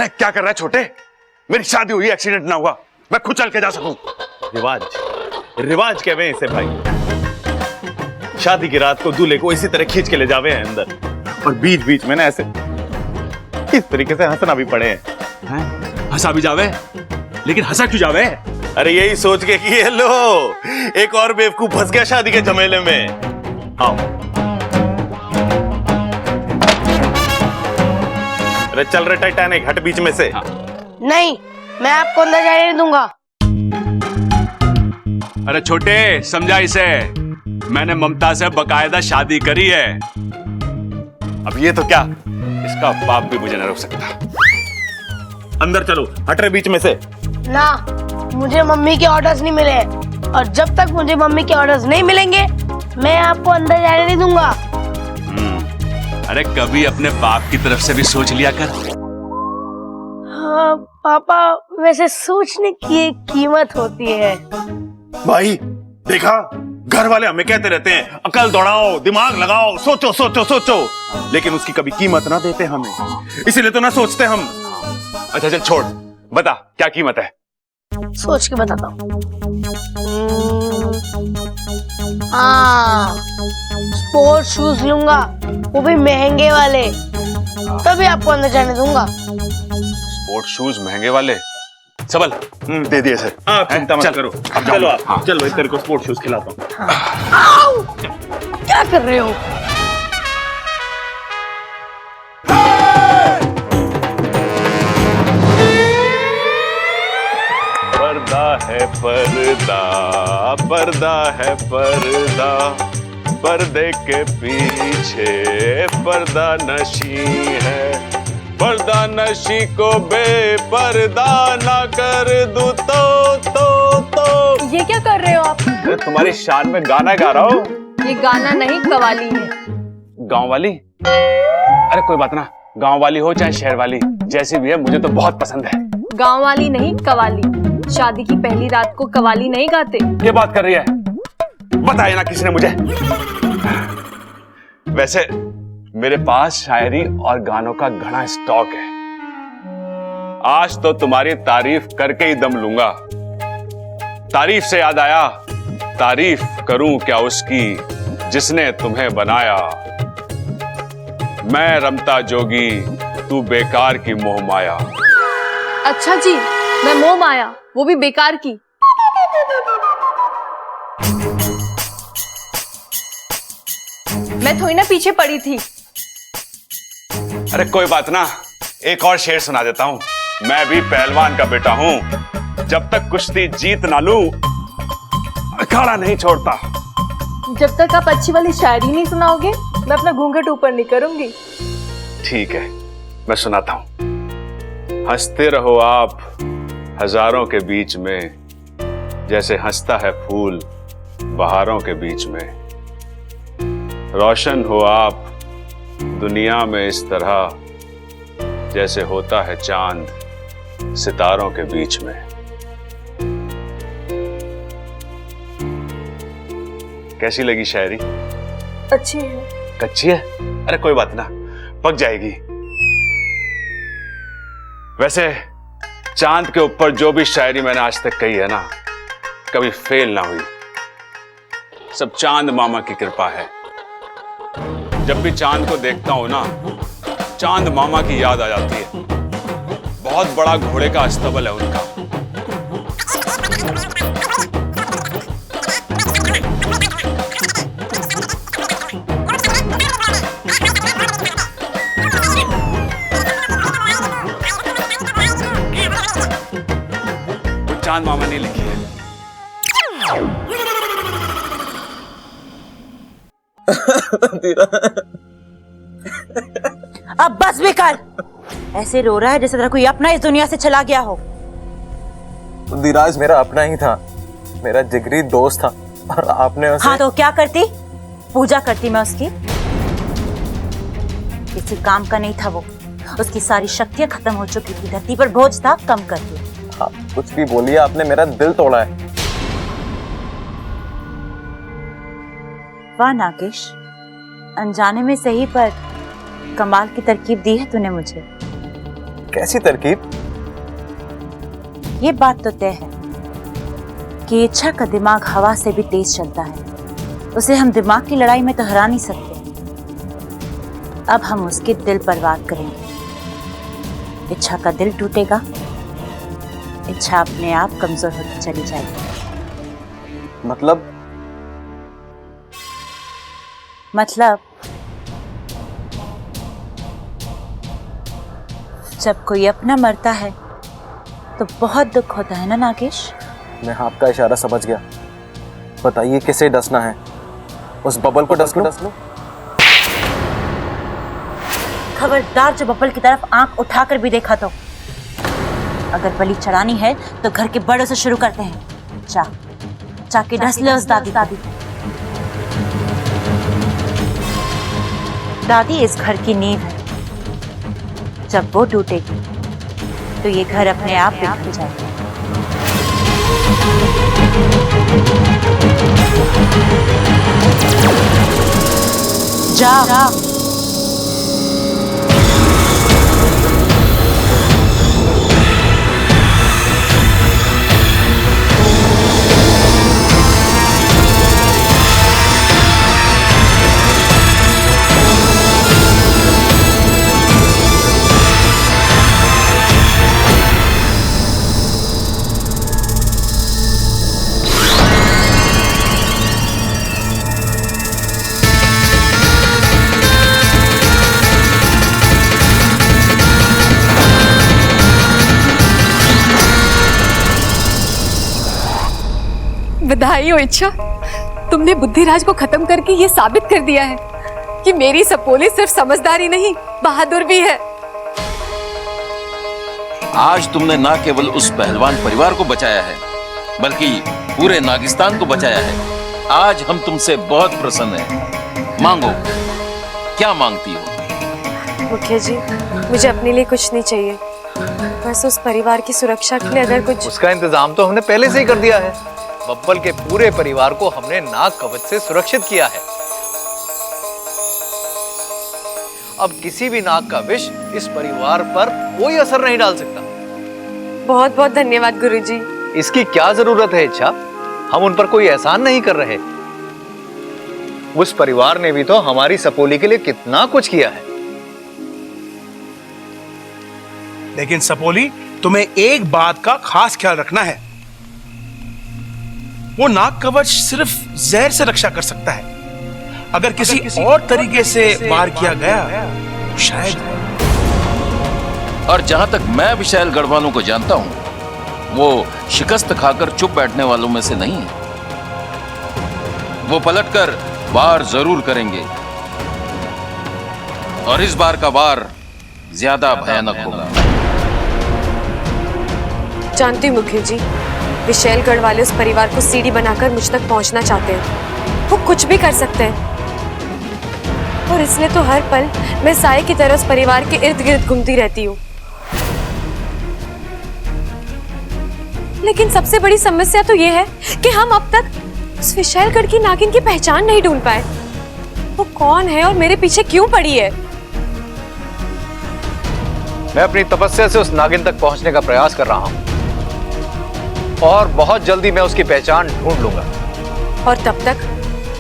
अरे क्या कर रहा है छोटे? मेरी शादी हुई, एक्सीडेंट ना हुआ, मैं खुद चल के जा सकूं। रिवाज रिवाज कहवे इसे भाई। शादी की रात को दूल्हे को इसी तरह खींच के ले जावे हैं अंदर, और बीच बीच में ना ऐसे इस तरीके से हंसना भी पड़े हैं। हंसा भी जावे, लेकिन हंसा क्यों जावे? अरे यही सोच के कि ये लो एक और बेवकूफ फंस गया शादी के झमेले में। आओ। अरे चल रहे टाइटैनिक, हट बीच में से। नहीं, मैं आपको अंदर जाने नहीं दूंगा। अरे छोटे, समझा इसे, मैंने ममता से बकायदा शादी करी है। अब ये तो क्या, इसका बाप भी मुझे न रोक सकता। अंदर चलो, हट रहे बीच में से। ना, मुझे मम्मी के ऑर्डर्स नहीं मिले, और जब तक मुझे मम्मी के ऑर्डर्स नहीं मिलेंगे मैं आपको अंदर जाने नहीं दूंगा। अरे कभी अपने बाप की तरफ से भी सोच लिया कर। हाँ पापा, वैसे सोचने की एक कीमत होती है। भाई देखा, घर वाले हमें कहते रहते हैं अकल दौड़ाओ, दिमाग लगाओ, सोचो सोचो सोचो, लेकिन उसकी कभी कीमत ना देते हमें, इसीलिए तो ना सोचते हम। अच्छा चल छोड़, बता क्या कीमत है? सोच के बताता हूँ। हाँ, स्पोर्ट शूज लूंगा, वो भी महंगे वाले, तभी आपको अंदर जाने दूंगा। स्पोर्ट शूज महंगे वाले? सबल दे दिए सर। आप चिंता मत करो, चलो आप। हाँ। चलो तेरे को स्पोर्ट शूज खिलाता हूँ। आओ! क्या कर रहे हो? पर्दा है पर्दा, पर्दा है पर्दा, पर्दे के पीछे पर्दा नशी है, पर्दा नशी को बेपर्दा ना कर दूं तो। ये क्या कर रहे हो आप? अरे तुम्हारी शान में गाना गा रहा हूँ। ये गाना नहीं, कवाली है। गांव वाली? अरे कोई बात ना, गांव वाली हो चाहे शहर वाली, जैसी भी है मुझे तो बहुत पसंद है। गांव वाली नहीं, कवाली। शादी की पहली रात को कवाली नहीं गाते। ये बात कर रही है? बताया ना किसी ने मुझे। वैसे मेरे पास शायरी और गानों का घना स्टॉक है। आज तो तुम्हारी तारीफ करके ही दम लूंगा। तारीफ से याद आया, तारीफ करूं क्या उसकी जिसने तुम्हें बनाया। मैं रमता जोगी, तू बेकार की मोह माया। अच्छा जी, मैं मोह माया, वो भी बेकार की। मैं थोड़ी ना पीछे पड़ी थी। अरे कोई बात ना, एक और शेर सुना देता हूं। मैं भी पहलवान का बेटा हूं, जब तक कुश्ती जीत ना लूं अखाड़ा नहीं छोड़ता। जब तक आप अच्छी वाली शायरी नहीं सुनाओगे मैं अपना घूंघट ऊपर नहीं करूंगी। ठीक है, मैं सुनाता हूं। हंसते रहो आप हजारों के बीच में, जैसे हंसता है फूल बहारों के बीच में। रोशन हो आप दुनिया में इस तरह, जैसे होता है चांद सितारों के बीच में। कैसी लगी शायरी? अच्छी है। कच्ची है? अरे कोई बात ना, पक जाएगी। वैसे चांद के ऊपर जो भी शायरी मैंने आज तक कही है ना, कभी फेल ना हुई। सब चांद मामा की कृपा है। जब भी चांद को देखता हूं ना, चांद मामा की याद आ जाती है। बहुत बड़ा घोड़े का अस्तबल है उनका। चांद मामा ने लिखी है। अब बस भी कर। ऐसे रो रहा है जैसे तेरा कोई अपना इस दुनिया से चला गया हो। धीराज मेरा अपना ही था, मेरा जिगरी दोस्त था, और आपने उसे... हाँ तो क्या करती? पूजा करती मैं उसकी। किसी काम का नहीं था वो, उसकी सारी शक्तियां खत्म हो चुकी थी, धरती पर बोझ था, कम कर दिया। आप कुछ भी बोलिए, आपने मेरा दिल तोड़ा है। वाह नागेश, अनजाने में सही पर कमाल की तरकीब दी है तूने मुझे। कैसी तरकीब? ये बात तो तय है कि इच्छा का दिमाग हवा से भी तेज चलता है। उसे हम दिमाग की लड़ाई में तो हरा नहीं सकते। अब हम उसके दिल पर वार करेंगे। इच्छा का दिल टूटेगा, इच्छा अपने आप कमजोर होती चली जाएगी। मतलब जब कोई अपना मरता है तो बहुत दुख होता है ना नागेश। मैं आपका इशारा समझ गया। बताइए किसे डसना है? उस बबल को डस लूं? खबरदार जो बबल की तरफ आंख उठाकर भी देखा तो। अगर बलि चढ़ानी है तो घर के बड़ों से शुरू करते हैं। जाके डस ले उस दादी। दादी इस घर की नींव है। जब वो टूटेगी तो ये घर अपने आप बिखर जाएगा। जा। बधाई हो इच्छा, तुमने बुद्धिराज को खत्म करके ये साबित कर दिया है कि मेरी सपोली सिर्फ समझदारी नहीं, बहादुर भी है। आज तुमने ना केवल उस पहलवान परिवार को बचाया है, बल्कि पूरे नागिस्तान को बचाया है। आज हम तुमसे बहुत प्रसन्न हैं। मांगो, क्या मांगती हो? मुखिया जी, मुझे अपने लिए कुछ नहीं चाहिए, बस उस परिवार की सुरक्षा के लिए अगर कुछ। उसका इंतजाम तो हमने पहले से ही कर दिया है। बब्बल के पूरे परिवार को हमने नाग कवच से सुरक्षित किया है। अब किसी भी नाग का विष इस परिवार पर कोई असर नहीं डाल सकता। बहुत बहुत धन्यवाद गुरुजी। इसकी क्या जरूरत है इच्छा? हम उन पर कोई एहसान नहीं कर रहे। उस परिवार ने भी तो हमारी सपोली के लिए कितना कुछ किया है। लेकिन सपोली, तुम्हें एक बात का खास ख्याल रखना है। वो नाग कवच सिर्फ जहर से रक्षा कर सकता है। अगर किसी और तरीके से वार किया गया तो शायद। और जहां तक मैं विशाल गढ़वालों को जानता हूं, वो शिकस्त खाकर चुप बैठने वालों में से नहीं है। वो पलटकर वार जरूर करेंगे, और इस बार का वार ज्यादा भयानक होगा। जानती हूँ मुखिया जी, विशैलगढ़ वाले उस परिवार को सीढ़ी बनाकर मुझ तक पहुंचना चाहते हैं। वो कुछ भी कर सकते हैं, और इसलिए तो हर पल मैं साए की तरह उस परिवार के इर्द गिर्द घूमती रहती हूँ। लेकिन सबसे बड़ी समस्या तो ये है कि हम अब तक उस विशैलगढ़ की नागिन की पहचान नहीं ढूंढ पाए। वो कौन है और मेरे पीछे क्यों पड़ी है? मैं अपनी तपस्या से उस नागिन तक पहुंचने का प्रयास कर रहा हूं, और बहुत जल्दी मैं उसकी पहचान ढूंढ लूंगा। और तब तक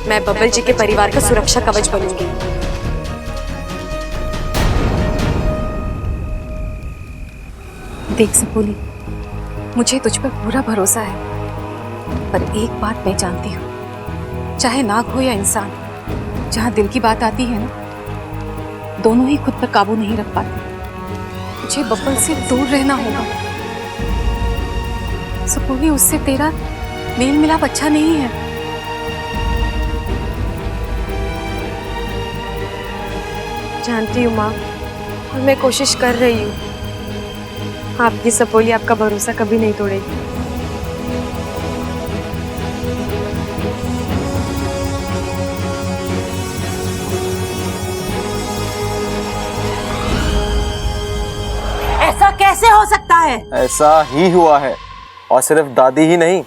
मैं बब्बल जी के परिवार का सुरक्षा कवच बनूंगी। देख सपोली, मुझे तुझ पर पूरा भरोसा है, पर एक बात मैं जानती हूँ, चाहे नाग हो या इंसान, जहाँ दिल की बात आती है ना, दोनों ही खुद पर काबू नहीं रख पाते। मुझे बब्बल से दूर रहना होगा। सपोली, उससे तेरा मेल मिलाप अच्छा नहीं है। जानती हूँ माँ, और मैं कोशिश कर रही हूँ। आपकी सपोली आपका भरोसा कभी नहीं तोड़ेगी। ऐसा कैसे हो सकता है? ऐसा ही हुआ है, और सिर्फ दादी ही नहीं,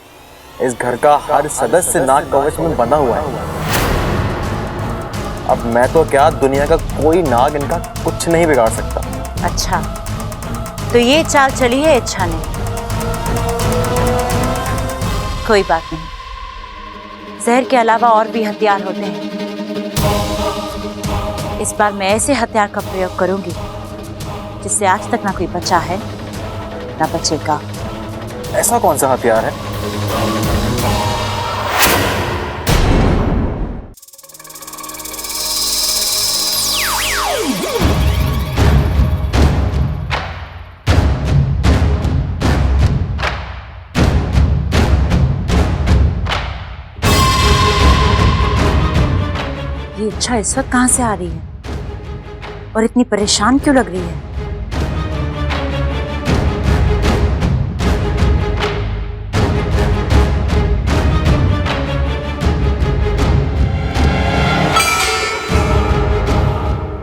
इस घर का हर सदस्य नाग कवच में बंधा हुआ है। अब मैं तो क्या, दुनिया का कोई नाग इनका कुछ नहीं बिगाड़ सकता। अच्छा, तो ये चाल चली है इच्छा ने। कोई बात नहीं, जहर के अलावा और भी हथियार होते हैं। इस बार मैं ऐसे हथियार का प्रयोग करूंगी जिससे आज तक ना कोई बचा है ना बचेगा। ऐसा कौन सा हथियार है? ये इच्छा इस वक्त कहां से आ रही है और इतनी परेशान क्यों लग रही है?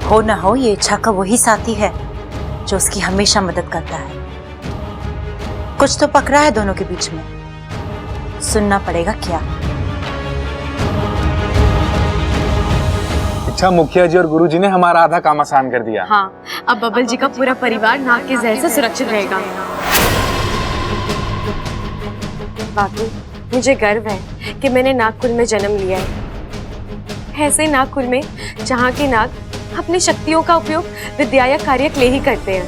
हो ना हो ये इच्छा का वही साथी है जो उसकी हमेशा मदद करता है। कुछ तो पकड़ा है दोनों के बीच में, सुनना पड़ेगा क्या। इच्छा, मुखिया जी और गुरुजी ने हमारा आधा काम आसान कर दिया। हाँ, अब बबल जी का पूरा परिवार नाग के जहर से सुरक्षित रहेगा। बाकी मुझे गर्व है कि मैंने नागकुल में जन्म लिया है। ऐसे नागकुल में जहाँ के नाग अपनी शक्तियों का उपयोग विद्या या कार्य के लिए ही करते हैं।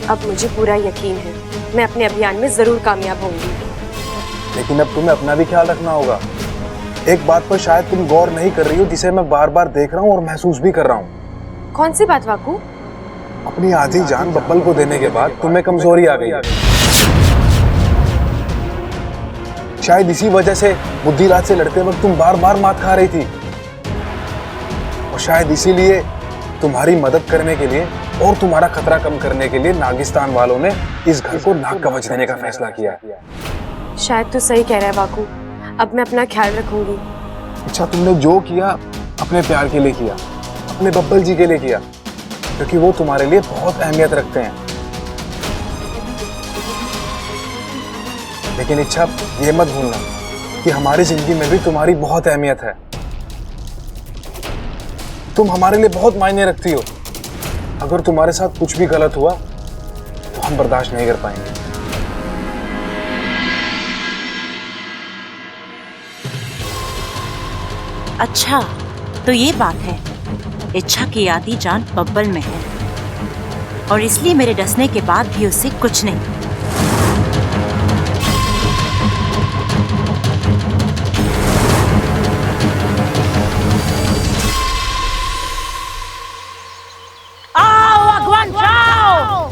अब मुझे पूरा यकीन है मैं अपने अभियान में जरूर कामयाब होंगी। लेकिन अब तुम्हें अपना भी ख्याल रखना होगा। एक बात पर शायद तुम गौर नहीं कर रही हो, जिसे मैं बार बार देख रहा हूँ और महसूस भी कर रहा हूँ। कौन सी बात वाकू? अपनी आधी जान बब्बल को देने के बाद तुम्हें कमजोरी आ गई। शायद इसी वजह से बुद्धि राज से लड़ते वक्त तुम बार बार मात खा रही थी, और शायद इसीलिए तुम्हारी मदद करने के लिए और तुम्हारा खतरा कम करने के लिए नागिस्तान वालों ने इस घर को नाग कवच देने का फैसला किया। शायद तो सही कह रहा है वाकू, अब मैं अपना ख्याल रखूंगी। अच्छा, तुमने जो किया अपने प्यार के लिए किया, अपने बब्बल जी के लिए किया, क्योंकि वो तुम्हारे लिए बहुत अहमियत रखते हैं। लेकिन इच्छा, ये मत भूलना कि हमारी जिंदगी में भी तुम्हारी बहुत अहमियत है। तुम हमारे लिए बहुत मायने रखती हो। अगर तुम्हारे साथ कुछ भी गलत हुआ तो हम बर्दाश्त नहीं कर पाएंगे। अच्छा, तो ये बात है। इच्छा की आधी जान बब्बल में है और इसलिए मेरे डसने के बाद भी उससे कुछ नहीं। आओ अगवान जाओ,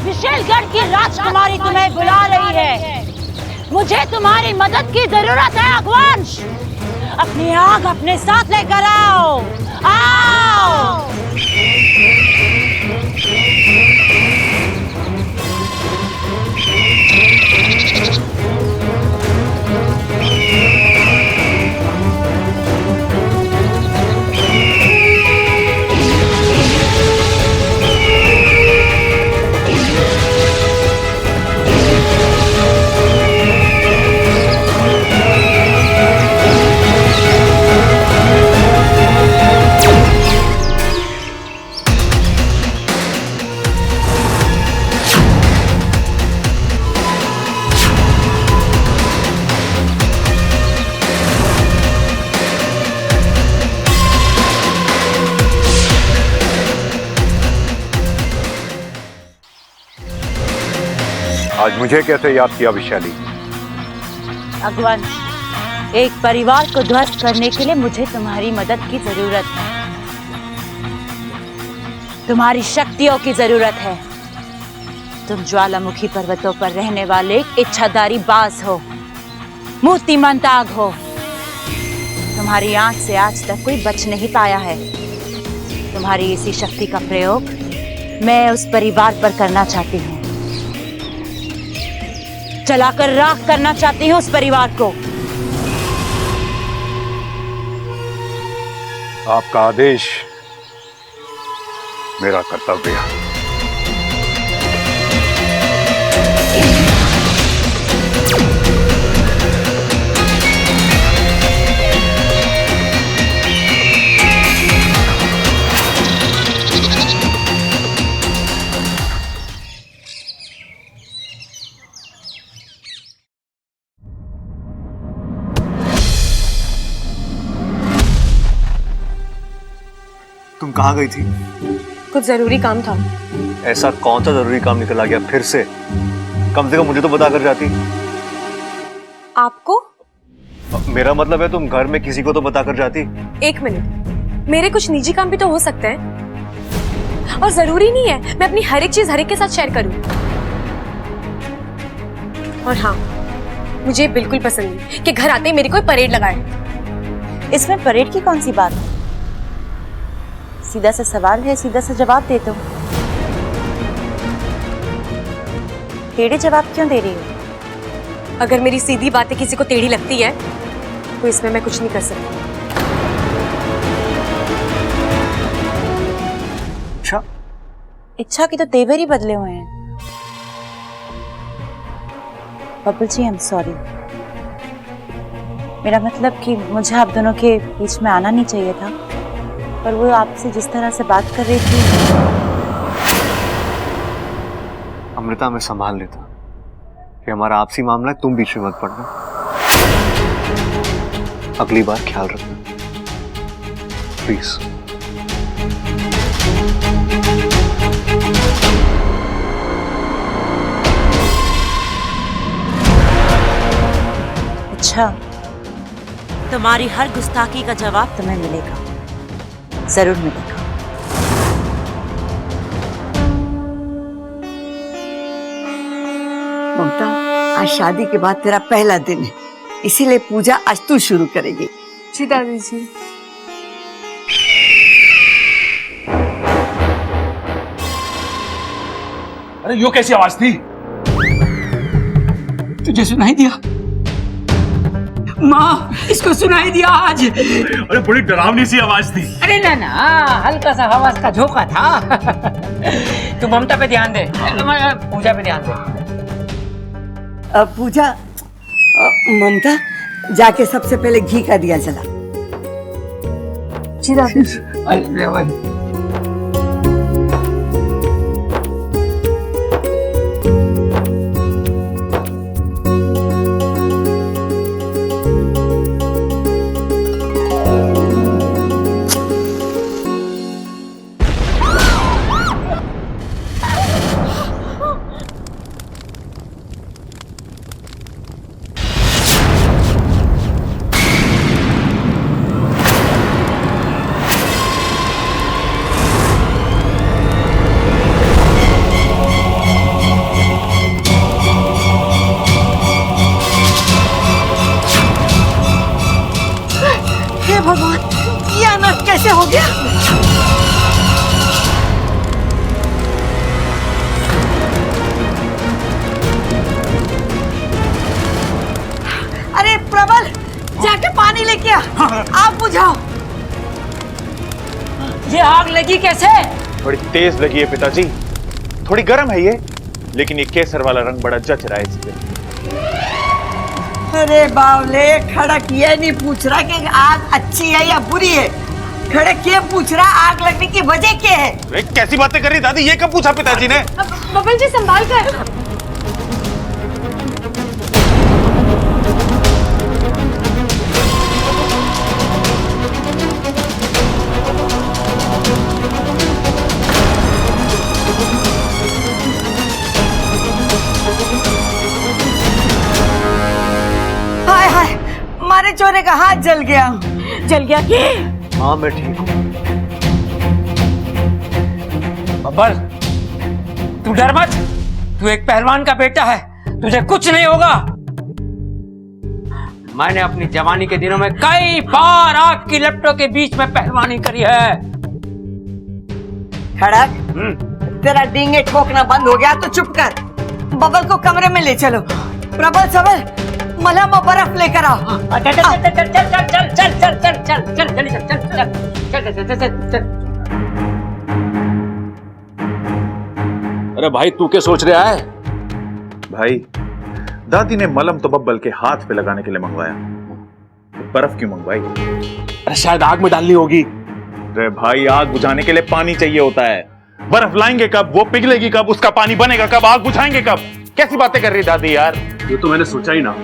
विशेलगढ़ की राजकुमारी तुम्हें बुला रही है। मुझे तुम्हारी मदद की जरूरत है अगवांश। अपनी आग अपने साथ लेकर आओ। आओ। आज मुझे कैसे याद किया विशाली? अगवान, एक परिवार को ध्वस्त करने के लिए मुझे तुम्हारी मदद की जरूरत है। तुम्हारी शक्तियों की जरूरत है। तुम ज्वालामुखी पर्वतों पर रहने वाले एक इच्छाधारी बाज हो, मूर्तिमंत आग हो। तुम्हारी आंच से आज तक कोई बच नहीं पाया है। तुम्हारी इसी शक्ति का प्रयोग मैं उस परिवार पर करना चाहती हूँ। जलाकर राख करना चाहती हूँ उस परिवार को। आपका आदेश मेरा कर्तव्य है। तुम कहाँ गई थी? कुछ जरूरी काम था। ऐसा कौन सा जरूरी काम निकल आ गया फिर से? कम से कम मुझे तो बता कर जाती। आपको? मेरा मतलब है तुम घर में किसी को तो बता कर जाती। एक मिनट, मेरे कुछ निजी काम भी तो हो सकते हैं और जरूरी नहीं है मैं अपनी हर एक चीज हर एक के साथ शेयर करूं। और हाँ, मुझे बिल्कुल पसंद नहीं कि घर आते ही मेरी कोई परेड लगाए। इसमें परेड की कौन सी बात है? सीधा सा सवाल है, सीधा सा जवाब दे दो। टेढ़े जवाब क्यों दे रही हो? अगर मेरी सीधी बातें किसी को टेढ़ी लगती है तो इसमें मैं कुछ नहीं कर सकती। इच्छा की तो तेवर ही बदले हुए हैं। Babbal ji, I am sorry. मेरा मतलब कि मुझे आप दोनों के बीच में आना नहीं चाहिए था, पर वो आपसे जिस तरह से बात कर रही थी। अमृता, मैं संभाल लेता। ये हमारा आपसी मामला है, तुम बीच में मत पड़ना। अगली बार ख्याल रखना प्लीज। अच्छा, तुम्हारी हर गुस्ताखी का जवाब तुम्हें मिलेगा, जरूर मिलेगा। ममता, आज शादी के बाद तेरा पहला दिन है, इसीलिए पूजा आज तू शुरू करेगी। जी दादी जी। अरे यो कैसी आवाज थी? तुझे सुनाई दिया? माँ, इसको सुनाई दिया आज। अरे बड़ी डरावनी सी आवाज थी। अरे ना ना, हल्का सा आवाज का झोंका था। तू ममता पे ध्यान दे, पूजा पे ध्यान दे। पूजा, ममता जाके सबसे पहले घी का दिया जला। जी दादी जी। हे भगवान, ये अनर्थ कैसे हो गया? अरे प्रबल, जाके पानी लेके आ। आप बुझाओ। ये आग लगी कैसे? थोड़ी तेज लगी है पिताजी, थोड़ी गर्म है ये, लेकिन ये केसर वाला रंग बड़ा जच रहा है इस पे। अरे बावले, खड़क ये नहीं पूछ रहा कि आग अच्छी है या बुरी है, खड़क ये पूछ रहा आग लगने की वजह क्या है। अरे कैसी बातें कर रही दादी, ये कब पूछा पिताजी ने? बबल जी संभाल कर। हाय हाय, मारे चोरे का हाथ जल गया। जल गया कि? हाँ मैं ठीक हूँ। बब्बर, तू डर मत, तू एक पहलवान का बेटा है, तुझे कुछ नहीं होगा। मैंने अपनी जवानी के दिनों में कई बार आग की लपटों के बीच में पहलवानी करी है। खड़क, तेरा डींगे ठोकना बंद हो गया तो चुप कर। बबल को कमरे में ले चलो। प्रबल सबल, मलहम और बर्फ लेकर आओ। चल चल चल चल चल चल चल चल चल चल चल जल्दी चल चल चल चल चल चल चल। अरे भाई, तू क्या सोच रहा है? भाई, दादी ने मलम तो बब्बल के हाथ पे लगाने के लिए मंगवाया, बर्फ क्यों मंगवाई? अरे शायद आग में डालनी होगी। अरे भाई, आग बुझाने के लिए पानी चाहिए होता है। बर्फ लाएंगे कब? वो पिघलेगी कब? उसका पानी बनेगा कब? आग बुझाएंगे कब? कैसी बातें कर रही दादी यार? ये तो मैंने सोचा ही ना।